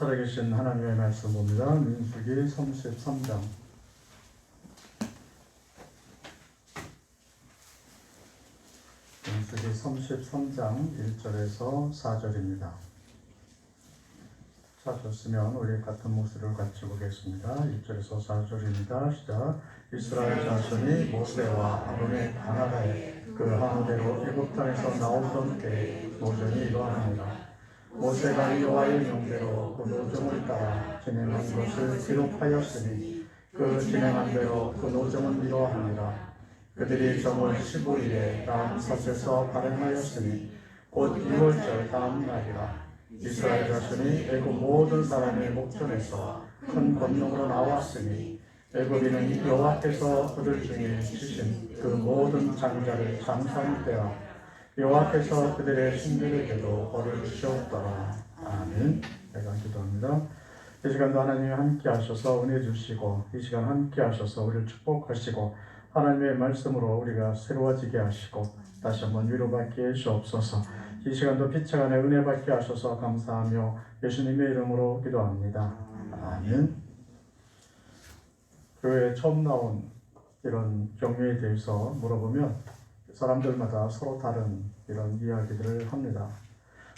살아계신 하나님의 말씀 봅니다. 민수기 33장. 민수기 33장 1절에서 4절입니다. 찾으셨으면 우리 같은 목소리를 같이 보겠습니다. 1절에서 4절입니다. 시작. 이스라엘 자손이 모세와 아론의 가나다에 그 항대로 애굽 땅에서 나오던 때에 노정이 이러하니라. 모세가 여호와의 명대로 그 노정을 따라 진행한 것을 기록하였으니 그 진행한 대로 그 노정은 이러하니라. 그들이 정월 15일에 람삿에서 발행하였으니 곧 6월절 다음 날이라. 이스라엘 자손이 애굽 모든 사람의 목전에서 큰 권능으로 나왔으니 애굽인은 여호와께서 그들 중에 치신 그 모든 장자를 장사할 때라. 여호와께서 그들의 신들에게도 벌을 주셨더라. 아멘. 내가 기도합니다. 이 시간도 하나님이 함께 하셔서 은혜 주시고 이 시간 함께 하셔서 우리를 축복하시고 하나님의 말씀으로 우리가 새로워지게 하시고 다시 한번 위로받게 해주옵소서. 이 시간도 피차간에 은혜 받게 하셔서 감사하며 예수님의 이름으로 기도합니다. 아멘. 교회에 처음 나온 이런 경유에 대해서 물어보면 사람들마다 서로 다른 이런 이야기들을 합니다.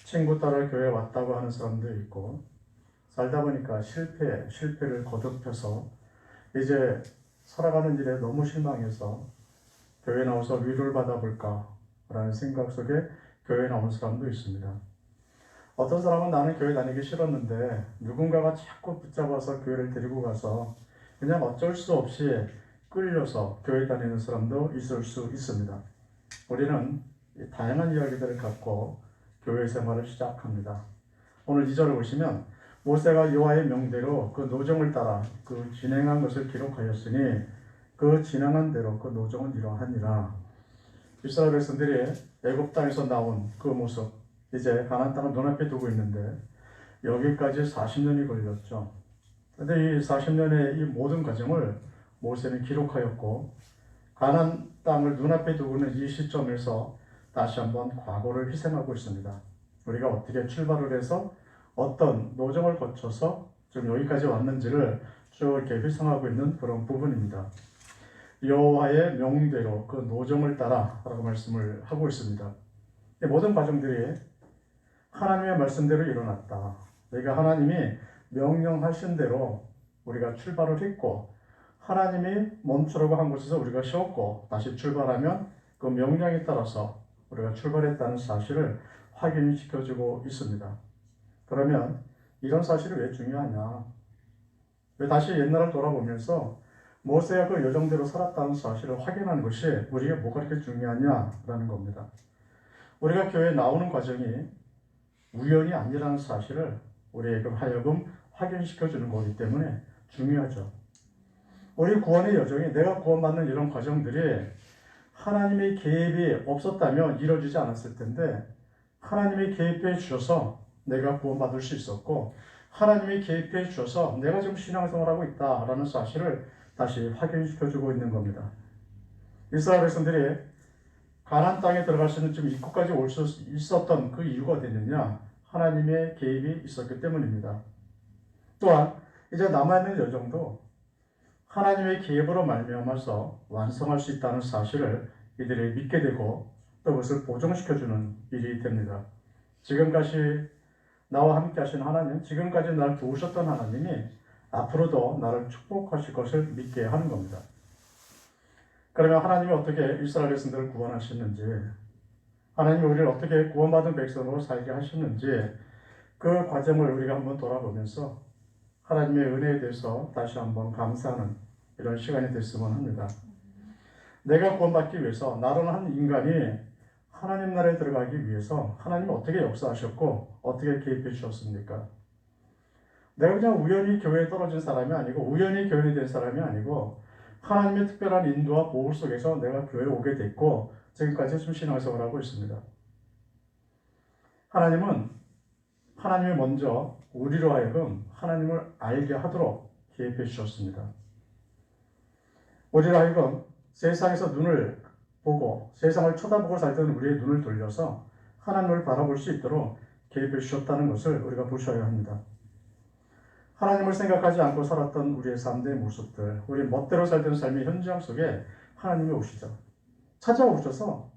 친구 따라 교회에 왔다고 하는 사람도 있고, 살다 보니까 실패를 거듭해서 이제 살아가는 일에 너무 실망해서 교회에 나와서 위로를 받아볼까 라는 생각 속에 교회에 나온 사람도 있습니다. 어떤 사람은 나는 교회 다니기 싫었는데 누군가가 자꾸 붙잡아서 교회를 데리고 가서 그냥 어쩔 수 없이 끌려서 교회 다니는 사람도 있을 수 있습니다. 우리는 다양한 이야기들을 갖고 교회 생활을 시작합니다. 오늘 2절을 보시면 모세가 여호와의 명대로 그 노정을 따라 그 진행한 것을 기록하였으니 그 진행한 대로 그 노정은 이러하니라. 이스라엘 백성들이 애굽 땅에서 나온 그 모습, 이제 가나안 땅을 눈앞에 두고 있는데 여기까지 40년이 걸렸죠. 그런데 이 40년의 이 모든 과정을 모세는 기록하였고 가나안 땅을 눈앞에 두고 있는 이 시점에서 다시 한번 과거를 희생하고 있습니다. 우리가 어떻게 출발을 해서 어떤 노정을 거쳐서 지금 여기까지 왔는지를 쭉 이렇게 희생하고 있는 그런 부분입니다. 여호와의 명대로 그 노정을 따라 라고 말씀을 하고 있습니다. 이 모든 과정들이 하나님의 말씀대로 일어났다. 그러니까 하나님이 명령하신 대로 우리가 출발을 했고 하나님이 멈추라고 한 곳에서 우리가 쉬었고 다시 출발하면 그 명령에 따라서 우리가 출발했다는 사실을 확인시켜주고 있습니다. 그러면 이런 사실이 왜 중요하냐? 왜 다시 옛날을 돌아보면서 모세가 그 여정대로 살았다는 사실을 확인하는 것이 우리가 뭐가 그렇게 중요하냐라는 겁니다. 우리가 교회에 나오는 과정이 우연이 아니라는 사실을 우리에게 하여금 확인시켜주는 거기 때문에 중요하죠. 우리 구원의 여정이 내가 구원받는 이런 과정들이 하나님의 개입이 없었다면 이루어지지 않았을 텐데 하나님이 개입해 주셔서 내가 구원받을 수 있었고 하나님이 개입해 주셔서 내가 지금 신앙생활을 하고 있다라는 사실을 다시 확인시켜주고 있는 겁니다. 이스라엘 백성들이 가나안 땅에 들어갈 수 있는 좀 입구까지 올 수 있었던 그 이유가 어디였느냐? 하나님의 개입이 있었기 때문입니다. 또한 이제 남아있는 여정도 하나님의 개입으로 말미암아서 완성할 수 있다는 사실을 이들이 믿게 되고 또 그것을 보증시켜주는 일이 됩니다. 지금까지 나와 함께 하신 하나님, 지금까지 나를 도우셨던 하나님이 앞으로도 나를 축복하실 것을 믿게 하는 겁니다. 그러면 하나님이 어떻게 이스라엘 백성들을 구원하셨는지, 하나님이 우리를 어떻게 구원받은 백성으로 살게 하셨는지 그 과정을 우리가 한번 돌아보면서 하나님의 은혜에 대해서 다시 한번 감사하는 이런 시간이 됐으면 합니다. 내가 구원받기 위해서 나라는 한 인간이 하나님 나라에 들어가기 위해서 하나님이 어떻게 역사하셨고 어떻게 개입해 주셨습니까? 내가 그냥 우연히 교회에 떨어진 사람이 아니고 우연히 교회에 된 사람이 아니고 하나님의 특별한 인도와 보호 속에서 내가 교회에 오게 됐고 지금까지 신앙생활을 하고 있습니다. 하나님이 먼저 우리로 하여금 하나님을 알게 하도록 개입해 주셨습니다. 우리로 하여금 세상에서 눈을 보고 세상을 쳐다보고 살던 우리의 눈을 돌려서 하나님을 바라볼 수 있도록 개입해 주셨다는 것을 우리가 보셔야 합니다. 하나님을 생각하지 않고 살았던 우리의 삶의 모습들, 우리 멋대로 살던 삶의 현장 속에 하나님이 오시죠. 찾아오셔서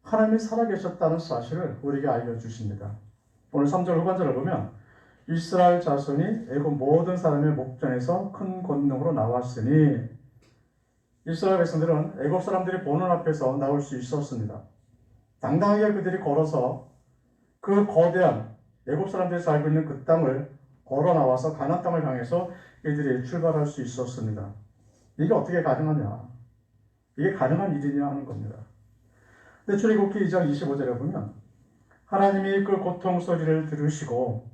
하나님이 살아계셨다는 사실을 우리에게 알려주십니다. 오늘 3절 후반절을 보면 이스라엘 자손이 애굽 모든 사람의 목전에서 큰 권능으로 나왔으니, 이스라엘 백성들은 애굽 사람들이 보는 앞에서 나올 수 있었습니다. 당당하게 그들이 걸어서 그 거대한 애굽 사람들이 살고 있는 그 땅을 걸어 나와서 가나안 땅을 향해서 이들이 출발할 수 있었습니다. 이게 어떻게 가능하냐? 이게 가능한 일이냐 하는 겁니다. 근데 출애굽기 2장 25절에 보면 하나님이 그 고통 소리를 들으시고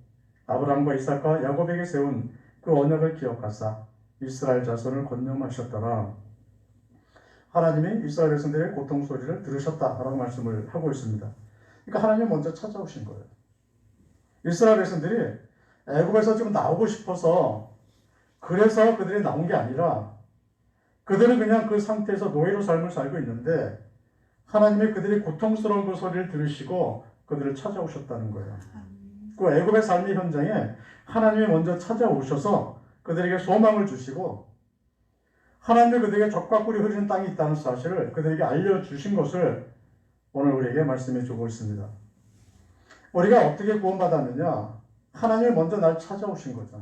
아브라함과 이삭과 야곱에게 세운 그 언약을 기억하사 이스라엘 자손을 권념하셨더라. 하나님이 이스라엘 백성들의 고통 소리를 들으셨다라고 말씀을 하고 있습니다. 그러니까 하나님이 먼저 찾아오신 거예요. 이스라엘 백성들이 애굽에서 좀 나오고 싶어서 그래서 그들이 나온 게 아니라 그들은 그냥 그 상태에서 노예로 삶을 살고 있는데 하나님이 그들이 고통스러운 그 소리를 들으시고 그들을 찾아오셨다는 거예요. 그 애굽의 삶의 현장에 하나님이 먼저 찾아오셔서 그들에게 소망을 주시고 하나님이 그들에게 젖과 꿀이 흐르는 땅이 있다는 사실을 그들에게 알려주신 것을 오늘 우리에게 말씀해 주고 있습니다. 우리가 어떻게 구원받았느냐? 하나님이 먼저 날 찾아오신 거죠.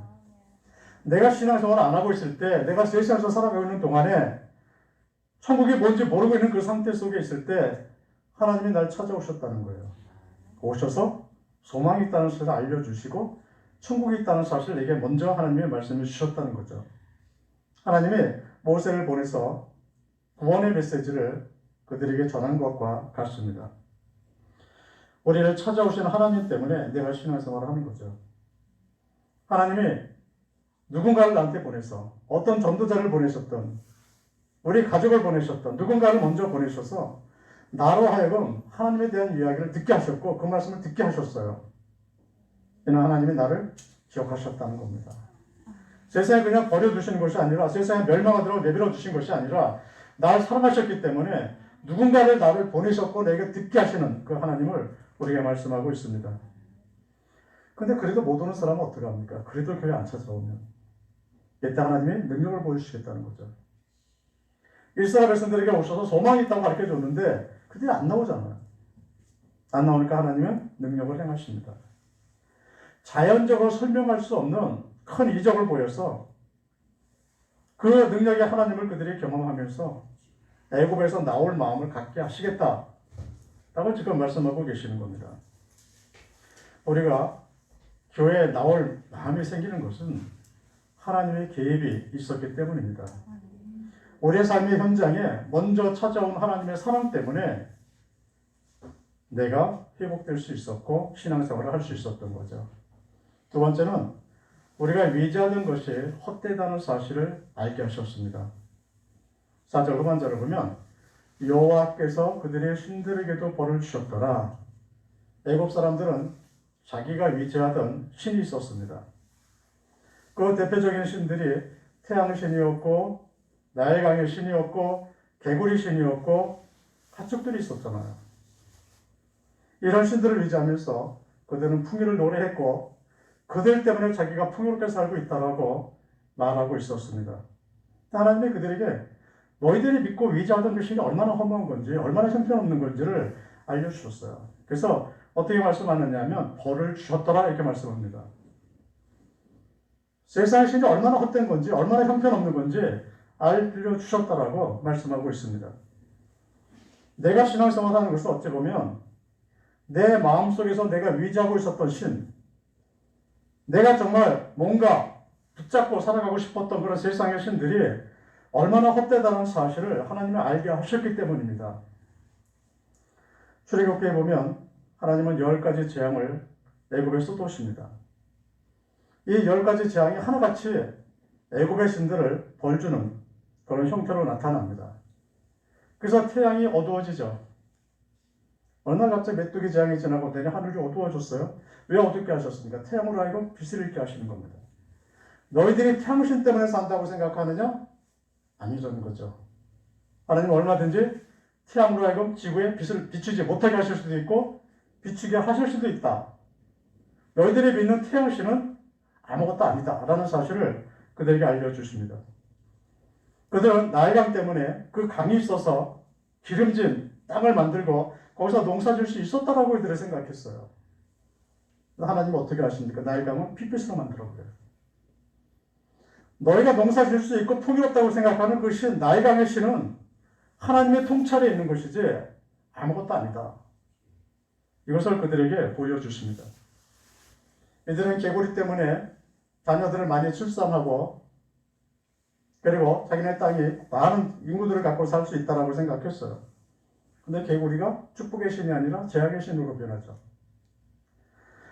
내가 신앙생활을 안 하고 있을 때, 내가 세상에서 살아가고 있는 동안에 천국이 뭔지 모르고 있는 그 상태 속에 있을 때 하나님이 날 찾아오셨다는 거예요. 오셔서 소망이 있다는 사실을 알려주시고 천국이 있다는 사실을 내게 먼저 하나님이 말씀해 주셨다는 거죠. 하나님이 모세를 보내서 구원의 메시지를 그들에게 전한 것과 같습니다. 우리를 찾아오신 하나님 때문에 내가 신앙생활을 하는 거죠. 하나님이 누군가를 나한테 보내서 어떤 전도자를 보내셨던 우리 가족을 보내셨던 누군가를 먼저 보내셔서 나로 하여금 하나님에 대한 이야기를 듣게 하셨고 그 말씀을 듣게 하셨어요. 이는 하나님이 나를 기억하셨다는 겁니다. 세상에 그냥 버려두시는 것이 아니라 세상에 멸망하도록 내버려 두신 것이 아니라 나를 사랑하셨기 때문에 누군가를 나를 보내셨고 내게 듣게 하시는 그 하나님을 우리에게 말씀하고 있습니다. 근데 그래도 못 오는 사람은 어떻게 합니까? 그래도 교회 안 찾아오면 이때 하나님이 능력을 보여주시겠다는 거죠. 이스라엘 백성들에게 오셔서 소망이 있다고 가르쳐줬는데 그들이 안 나오잖아요. 안 나오니까 하나님은 능력을 행하십니다. 자연적으로 설명할 수 없는 큰 이적을 보여서 그 능력의 하나님을 그들이 경험하면서 애굽에서 나올 마음을 갖게 하시겠다라고 지금 말씀하고 계시는 겁니다. 우리가 교회에 나올 마음이 생기는 것은 하나님의 개입이 있었기 때문입니다. 우리의 삶의 현장에 먼저 찾아온 하나님의 사랑 때문에 내가 회복될 수 있었고 신앙생활을 할 수 있었던 거죠. 두 번째는 우리가 위지하는 것이 헛되다는 사실을 알게 하셨습니다. 4절 후반절을 보면 여호와께서 그들의 신들에게도 벌을 주셨더라. 애굽 사람들은 자기가 위지하던 신이 있었습니다. 그 대표적인 신들이 태양신이었고 나일강의 신이었고 개구리 신이었고 가축들이 있었잖아요. 이런 신들을 의지하면서 그들은 풍요를 노래했고 그들 때문에 자기가 풍요롭게 살고 있다라고 말하고 있었습니다. 하나님이 그들에게 너희들이 믿고 위지하던 그 신이 얼마나 허무한 건지 얼마나 형편없는 건지를 알려주셨어요. 그래서 어떻게 말씀하느냐면 벌을 주셨더라 이렇게 말씀합니다. 세상의 신이 얼마나 헛된 건지 얼마나 형편없는 건지 알려주셨다라고 말씀하고 있습니다. 내가 신앙생활하는 것을 어찌 보면 내 마음속에서 내가 위지하고 있었던 신, 내가 정말 뭔가 붙잡고 살아가고 싶었던 그런 세상의 신들이 얼마나 헛되다는 사실을 하나님이 알게 하셨기 때문입니다. 출애굽기에 보면 하나님은 10가지 재앙을 애굽에 쏟으십니다. 이 10가지 재앙이 하나같이 애굽의 신들을 벌주는 그런 형태로 나타납니다. 그래서 태양이 어두워지죠. 어느 날 갑자기 메뚜기 재앙이 지나고 내내 하늘이 어두워졌어요. 왜 어둡게 하셨습니까? 태양으로 하여금 빛을 잃게 하시는 겁니다. 너희들이 태양신 때문에 산다고 생각하느냐? 아니라는 거죠. 하나님은 얼마든지 태양으로 하여금 지구에 빛을 비추지 못하게 하실 수도 있고 비추게 하실 수도 있다. 너희들이 믿는 태양신은 아무것도 아니다 라는 사실을 그들에게 알려주십니다. 그들은 나일강 때문에 그 강이 있어서 기름진 땅을 만들고 거기서 농사 질 수 있었다라고 그들이 생각했어요. 하나님은 어떻게 하십니까? 나일강은 핏빛으로 만들어버려요. 너희가 농사 질 수 있고 풍요롭다고 생각하는 그 신, 나일강의 신은 하나님의 통찰에 있는 것이지 아무것도 아니다. 이것을 그들에게 보여주십니다. 이들은 개구리 때문에 자녀들을 많이 출산하고 그리고 자기네 땅이 많은 인구들을 갖고 살 수 있다고 생각했어요. 근데 개구리가 축복의 신이 아니라 재앙의 신으로 변하죠.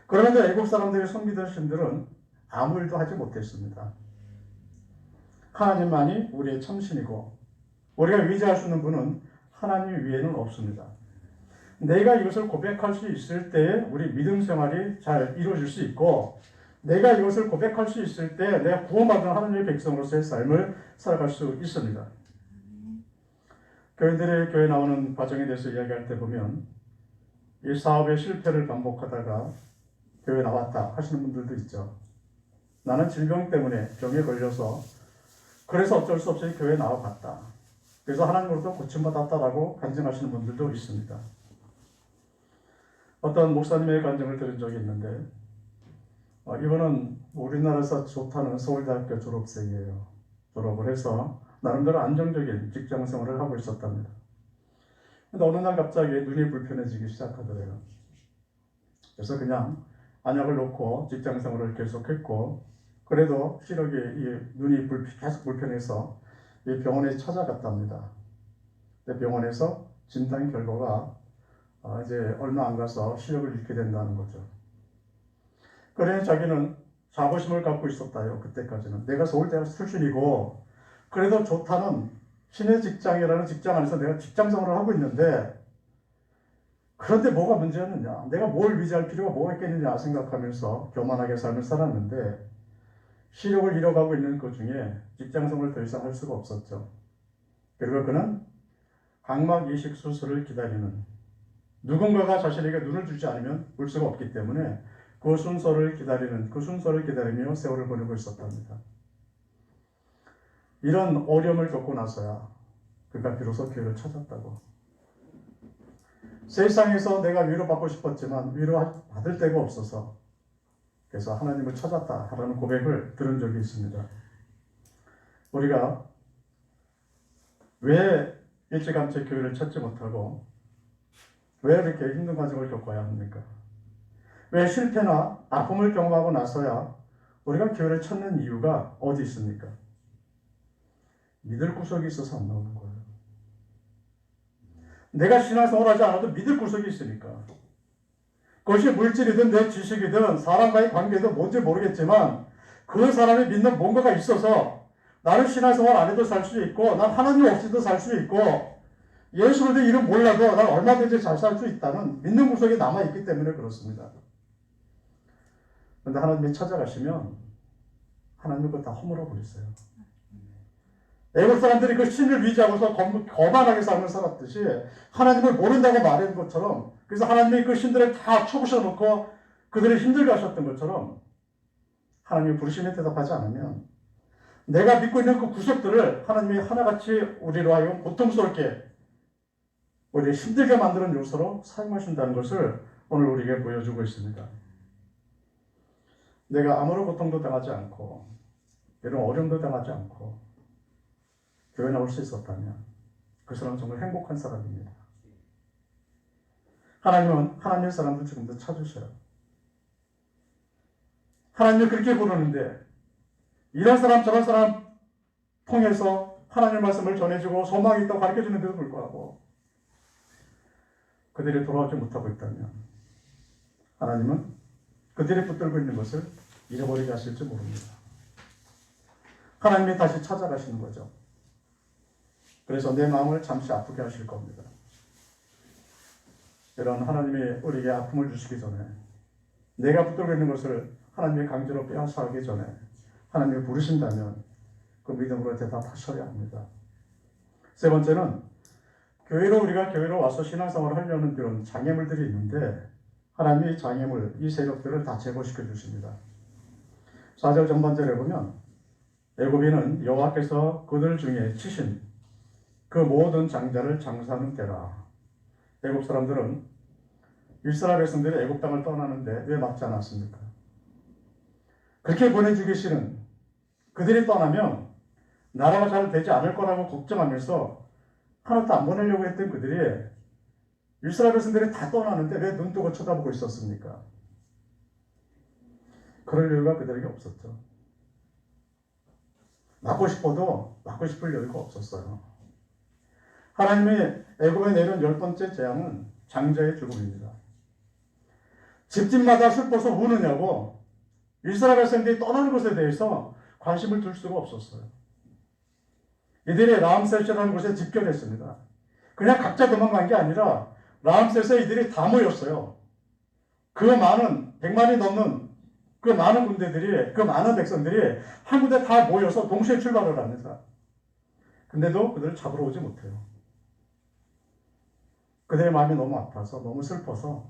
그런데 애국 사람들이 섬기던 신들은 아무 일도 하지 못했습니다. 하나님만이 우리의 참신이고 우리가 의지할 수 있는 분은 하나님 위에는 없습니다. 내가 이것을 고백할 수 있을 때에 우리 믿음 생활이 잘 이루어질 수 있고 내가 이것을 고백할 수 있을 때 내가 구원받은 하나님의 백성으로서의 삶을 살아갈 수 있습니다. 교인들이 교회 나오는 과정에 대해서 이야기할 때 보면 이 사업의 실패를 반복하다가 교회 나왔다 하시는 분들도 있죠. 나는 질병 때문에 병에 걸려서 그래서 어쩔 수 없이 교회에 나와봤다. 그래서 하나님으로부터 고침받았다라고 간증하시는 분들도 있습니다. 어떤 목사님의 간증을 들은 적이 있는데 이분은 우리나라에서 좋다는 서울대학교 졸업생이에요. 졸업을 해서 나름대로 안정적인 직장 생활을 하고 있었답니다. 근데 어느 날 갑자기 눈이 불편해지기 시작하더래요. 그래서 그냥 안약을 놓고 직장 생활을 계속했고 그래도 시력이 눈이 계속 불편해서 이 병원에 찾아갔답니다. 근데 병원에서 진단 결과가 이제 얼마 안 가서 시력을 잃게 된다는 거죠. 그래 자기는 자부심을 갖고 있었다요. 그때까지는 내가 서울대 출신이고 그래도 좋다는 신의 직장이라는 직장 안에서 내가 직장 생활을 하고 있는데 그런데 뭐가 문제였느냐, 내가 뭘 위지할 필요가 뭐가 있겠느냐 생각하면서 교만하게 삶을 살았는데 시력을 잃어가고 있는 그 중에 직장 생활을 더 이상 할 수가 없었죠. 그리고 그는 각막 이식 수술을 기다리는, 누군가가 자신에게 눈을 주지 않으면 볼 수가 없기 때문에 그 순서를 기다리며 세월을 보내고 있었답니다. 이런 어려움을 겪고 나서야 그가 비로소 교회를 찾았다고. 세상에서 내가 위로받고 싶었지만 위로받을 데가 없어서 그래서 하나님을 찾았다라는 고백을 들은 적이 있습니다. 우리가 왜 일찌감치 교회를 찾지 못하고 왜 이렇게 힘든 과정을 겪어야 합니까? 왜 실패나 아픔을 경험하고 나서야 우리가 교회를 찾는 이유가 어디 있습니까? 믿을 구석이 있어서 안 나오는 거예요. 내가 신앙생활 하지 않아도 믿을 구석이 있으니까. 그것이 물질이든 내 지식이든 사람과의 관계든 뭔지 모르겠지만 그 사람이 믿는 뭔가가 있어서 나는 신앙생활 안 해도 살 수 있고 난 하나님 없이도 살 수 있고 예수를 이름 몰라도 난 얼마든지 잘 살 수 있다는 믿는 구석이 남아있기 때문에 그렇습니다. 그런데 하나님이 찾아가시면 하나님은 그거 다 허물어 버리세요. 애국 사람들이 그 신을 위지하고서 거만하게 삶을 살았듯이 하나님을 모른다고 말한 것처럼, 그래서 하나님이 그 신들을 다 쳐부셔놓고 그들을 힘들게 하셨던 것처럼 하나님이 부르심에 대답하지 않으면 내가 믿고 있는 그 구석들을 하나님이 하나같이 우리로 하여금 고통스럽게 우리를 힘들게 만드는 요소로 사용하신다는 것을 오늘 우리에게 보여주고 있습니다. 내가 아무런 고통도 당하지 않고 이런 어려움도 당하지 않고 교회 나올 수 있었다면 그 사람은 정말 행복한 사람입니다. 하나님은 하나님의 사람들 지금도 찾으셔요. 하나님을 그렇게 부르는데 이런 사람 저런 사람 통해서 하나님의 말씀을 전해주고 소망이 있다고 가르쳐주는데도 불구하고 그들이 돌아오지 못하고 있다면 하나님은 그들이 붙들고 있는 것을 잃어버리게 하실지 모릅니다. 하나님이 다시 찾아가시는 거죠. 그래서 내 마음을 잠시 아프게 하실 겁니다. 이런 하나님이 우리에게 아픔을 주시기 전에 내가 붙들고 있는 것을 하나님의 강제로 빼앗아가기 전에 하나님이 부르신다면 그 믿음으로 대답하셔야 합니다. 세 번째는 우리가 교회로 와서 신앙생활을 하려는 그런 장애물들이 있는데 하나님이 장애물, 이 세력들을 다 제거시켜 주십니다. 4절 전반절에 보면 애굽인은 여호와께서 그들 중에 치신 그 모든 장자를 장사하는 때라. 애굽 사람들은 이스라엘 백성들이 애굽 땅을 떠나는데 왜 막지 않았습니까? 그렇게 보내주기 싫은 그들이 떠나면 나라가 잘 되지 않을 거라고 걱정하면서 하나도 안 보내려고 했던 그들이 이스라엘 백성들이 다 떠나는데 왜 눈 뜨고 쳐다보고 있었습니까? 그럴 여유가 그들에게 없었죠. 막고 싶어도 막고 싶을 여유가 없었어요. 하나님이 애굽에 내린 10번째 재앙은 장자의 죽음입니다. 집집마다 슬퍼서 우느냐고 이스라엘 백성들이 떠나는 것에 대해서 관심을 둘 수가 없었어요. 이들이 라암셋이라는 곳에 집결했습니다. 그냥 각자 도망간 게 아니라 라암셋에 이들이 다 모였어요. 그 많은 100만이 넘는 그 많은 군대들이, 그 많은 백성들이 한 군데 다 모여서 동시에 출발을 합니다. 근데도 그들을 잡으러 오지 못해요. 그들의 마음이 너무 아파서, 너무 슬퍼서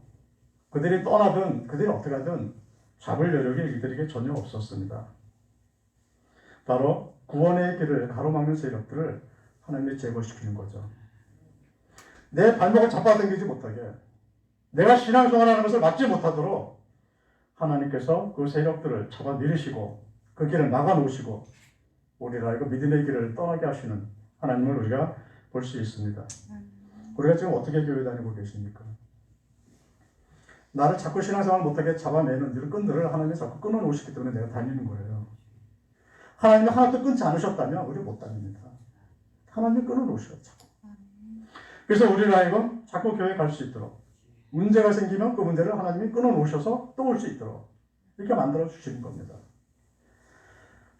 그들이 떠나든 그들이 어떻게 하든 잡을 여력이 이들에게 전혀 없었습니다. 바로 구원의 길을 가로막는 세력들을 하나님이 제거시키는 거죠. 내 발목을 잡아당기지 못하게, 내가 신앙생활하는 것을 막지 못하도록 하나님께서 그 세력들을 잡아내리시고 그 길을 막아놓으시고 우리가 이거 믿음의 길을 떠나게 하시는 하나님을 우리가 볼 수 있습니다. 우리가 지금 어떻게 교회 다니고 계십니까? 나를 자꾸 신앙생활 못하게 잡아내는 이런 끈들을 하나님이 자꾸 끊어놓으시기 때문에 내가 다니는 거예요. 하나님이 하나도 끊지 않으셨다면 우리 못 다닙니다. 하나님이 끊어놓으셨죠. 그래서 우리는 하여금 자꾸 교회 갈 수 있도록 문제가 생기면 그 문제를 하나님이 끊어놓으셔서 또 올 수 있도록 이렇게 만들어 주시는 겁니다.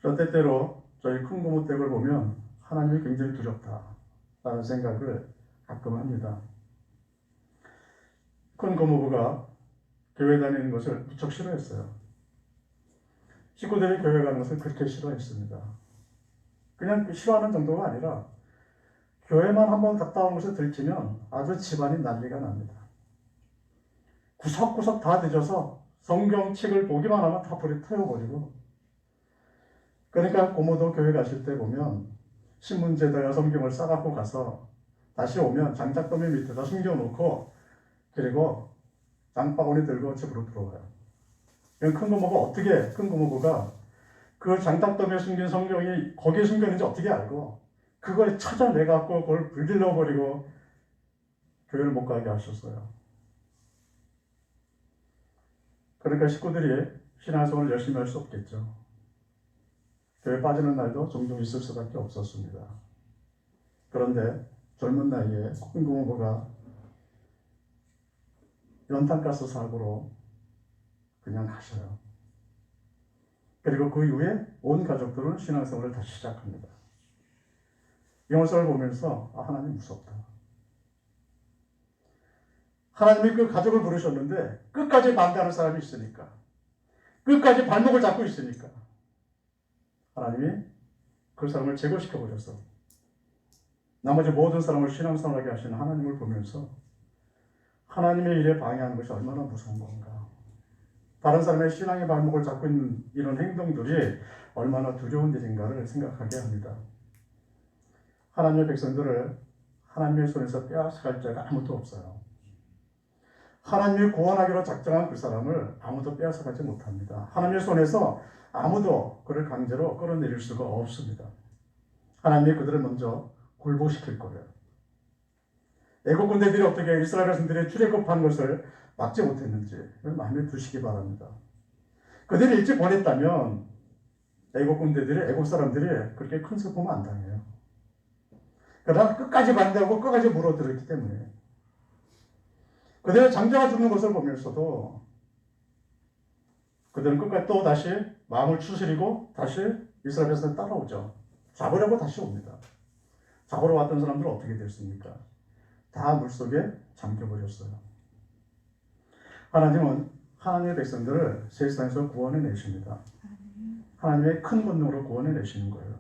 저 때때로 저희 큰 고모 댁을 보면 하나님이 굉장히 두렵다라는 생각을 가끔 합니다. 큰 고모부가 교회 다니는 것을 무척 싫어했어요. 식구들이 교회 가는 것을 그렇게 싫어했습니다. 그냥 싫어하는 정도가 아니라 교회만 한번 갔다 온 것을 들키면 아주 집안이 난리가 납니다. 구석구석 다 뒤져서 성경책을 보기만 하면 다 불이 태워버리고, 그러니까 고모도 교회 가실 때 보면 신문지에다가 성경을 싸갖고 가서 다시 오면 장작더미 밑에다 숨겨놓고 그리고 장바구니 들고 집으로 들어와요. 큰 고모부가 그 장작더미에 숨긴 성경이 거기에 숨겨있는지 어떻게 알고 그걸 찾아내갖고 그걸 불질러버리고 교회를 못 가게 하셨어요. 그러니까 식구들이 신앙생활을 열심히 할 수 없겠죠. 교회 빠지는 날도 종종 있을 수밖에 없었습니다. 그런데 젊은 나이에 큰 고모부가 연탄가스 사고로 그냥 가셔요. 그리고 그 이후에 온 가족들은 신앙생활을 다시 시작합니다. 영어서를 보면서 하나님 무섭다. 하나님이 그 가족을 부르셨는데 끝까지 반대하는 사람이 있으니까, 끝까지 발목을 잡고 있으니까 하나님이 그 사람을 제거시켜버려서 나머지 모든 사람을 신앙생활하게 하시는 하나님을 보면서 하나님의 일에 방해하는 것이 얼마나 무서운 건가, 다른 사람의 신앙의 발목을 잡고 있는 이런 행동들이 얼마나 두려운 일인가를 생각하게 합니다. 하나님의 백성들을 하나님의 손에서 빼앗아갈 자가 아무도 없어요. 하나님이 구원하기로 작정한 그 사람을 아무도 빼앗아가지 못합니다. 하나님의 손에서 아무도 그를 강제로 끌어내릴 수가 없습니다. 하나님이 그들을 먼저 굴복시킬 거예요. 애국 군대들이 어떻게 이스라엘 백성들이 출애굽한 것을 막지 못했는지 마음에 두시기 바랍니다. 그들이 일찍 보냈다면 애국 군대들이, 애국 사람들이 그렇게 큰 슬픔을 안 당해요. 그러나 끝까지 반대하고 끝까지 물어들었기 때문에 그들의 장자가 죽는 것을 보면서도 그들은 끝까지 또 다시 마음을 추스리고 다시 이스라엘 백성을 따라오죠. 잡으려고 다시 옵니다. 잡으러 왔던 사람들은 어떻게 됐습니까? 다 물속에 잠겨버렸어요. 하나님은 하나님의 백성들을 세상에서 구원해 내십니다. 하나님의 큰 권능으로 구원해 내시는 거예요.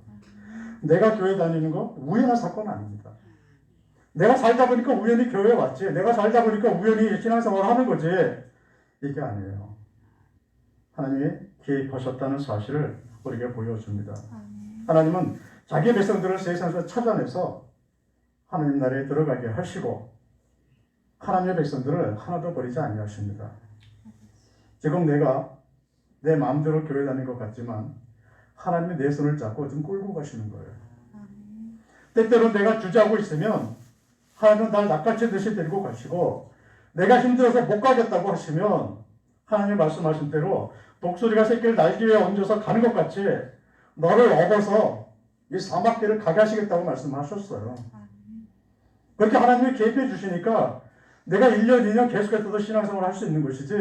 내가 교회 다니는 거 우연한 사건 아닙니다. 내가 살다 보니까 우연히 교회에 왔지, 내가 살다 보니까 우연히 신앙생활을 하는 거지, 이게 아니에요. 하나님이 개입하셨다는 사실을 우리에게 보여줍니다. 아멘. 하나님은 자기 백성들을 세상에서 찾아내서 하나님 나라에 들어가게 하시고 하나님의 백성들을 하나도 버리지 아니하십니다. 지금 내가 내 마음대로 교회 다니는 것 같지만 하나님이 내 손을 잡고 좀 끌고 가시는 거예요. 아멘. 때때로 내가 주저하고 있으면 하나님은 날 낚아채듯이 데리고 가시고 내가 힘들어서 못 가겠다고 하시면 하나님 말씀하신 대로 독수리가 새끼를 날개 위에 얹어서 가는 것 같이 너를 업어서 이 사막길을 가게 하시겠다고 말씀하셨어요. 그렇게 하나님이 개입해 주시니까 내가 1년, 2년 계속해서 신앙생활을 할 수 있는 것이지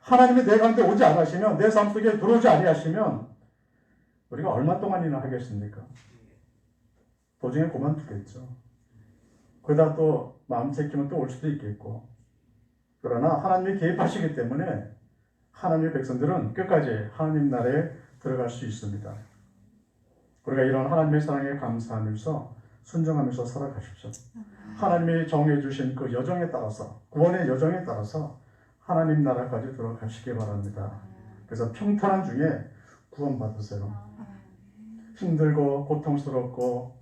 하나님이 내 가운데 오지 않으시면 내 삶 속에 들어오지 아니하시면 우리가 얼마 동안이나 하겠습니까? 도중에 그만두겠죠. 그러다 또 마음 챙기면 또 올 수도 있겠고 그러나 하나님이 개입하시기 때문에 하나님의 백성들은 끝까지 하나님 나라에 들어갈 수 있습니다. 우리가 이런 하나님의 사랑에 감사하면서 순종하면서 살아가십시오. 하나님이 정해 주신 그 여정에 따라서 구원의 여정에 따라서 하나님 나라까지 들어가시기 바랍니다. 그래서 평탄한 중에 구원받으세요. 힘들고 고통스럽고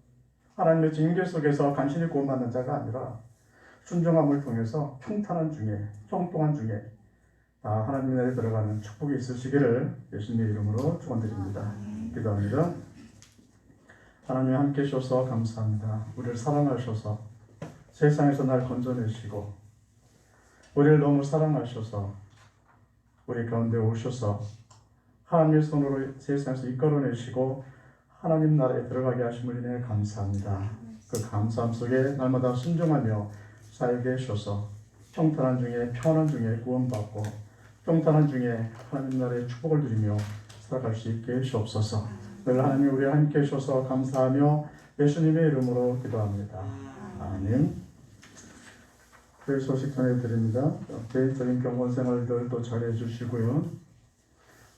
하나님의 징계 속에서 간신히 구원받는 자가 아니라 순종함을 통해서 평탄한 중에 형통한 중에 하나님 나라에 들어가는 축복이 있으시기를 예수님의 이름으로 축원드립니다. 기도합니다. 하나님 함께 하셔서 감사합니다. 우리를 사랑하셔서 세상에서 날 건져내시고 우리를 너무 사랑하셔서 우리 가운데 오셔서 하나님의 손으로 세상에서 이끌어내시고 하나님 나라에 들어가게 하심을 인해 감사합니다. 그 감사함 속에 날마다 순종하며 살게 하셔서 평탄한 중에 편한 중에 구원받고 평탄한 중에 하나님 나라의 축복을 누리며 살아갈 수 있게 하시옵소서. 늘 하나님 우리와 함께 하셔서 감사하며 예수님의 이름으로 기도합니다. 아멘. 교회 소식 전해드립니다. 개인적인 병원 생활들도 잘해 주시고요.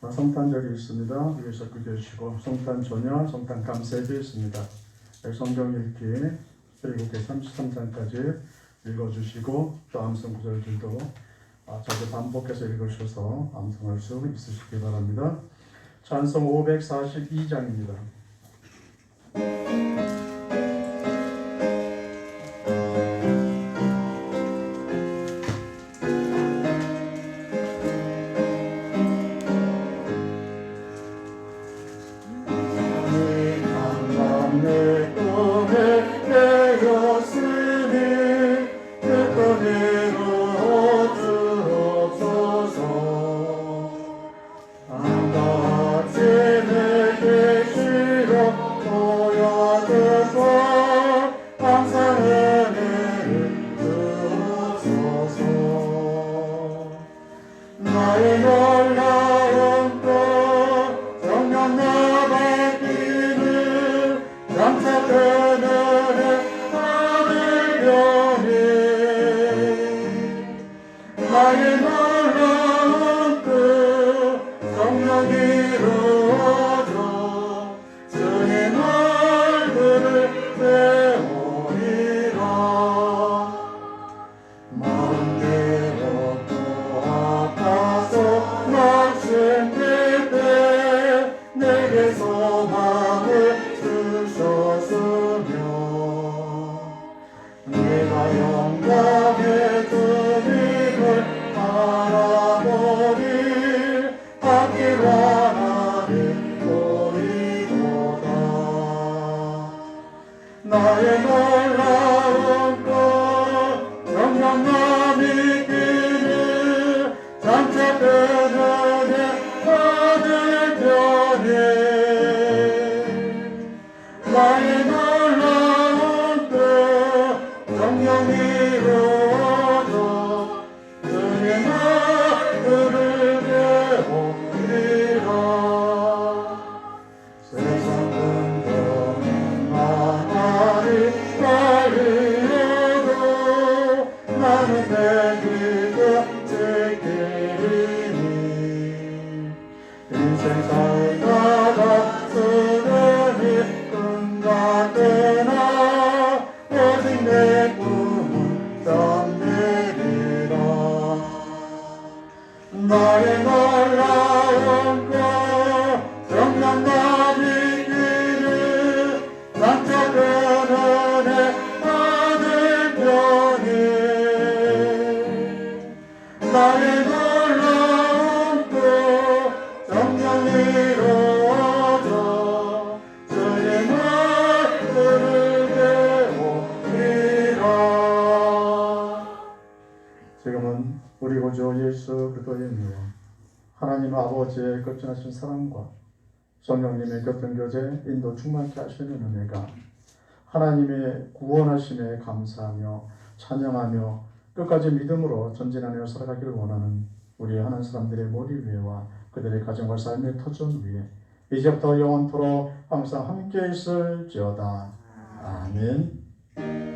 성탄절이 있습니다. 위에서 기도해주시고 성탄 전야, 성탄 감사절이 있습니다. 성경 읽기 7개 33장까지 읽어주시고 또 암송 구절들도 자주 반복해서 읽으셔서 암송할 수 있으시기 바랍니다. 찬송 542장입니다. 나의 놀라운 것 영영함이 있기를 장차 그늘에 받을 편에 나의 놀라운 것 영영 이루어져 주의 나그를 배우리라 세상 근정은 나날이 달리어도 나는 내 길을 지키리니 인생 살다가 쓰러니 끝났으나 오직 내 꿈은 잠들리라 나의 놀라운 하나님 아버지의 극진하신 사랑과 성령님의 교통 교제, 인도 충만케 하시는 은혜가 하나님의 구원하심에 감사하며 찬양하며 끝까지 믿음으로 전진하며 살아가기를 원하는 우리 하나님 사람들의 머리 위에와 그들의 가정과 삶의 터전 위에 이제부터 영원토록 항상 함께 있을지어다. 아멘.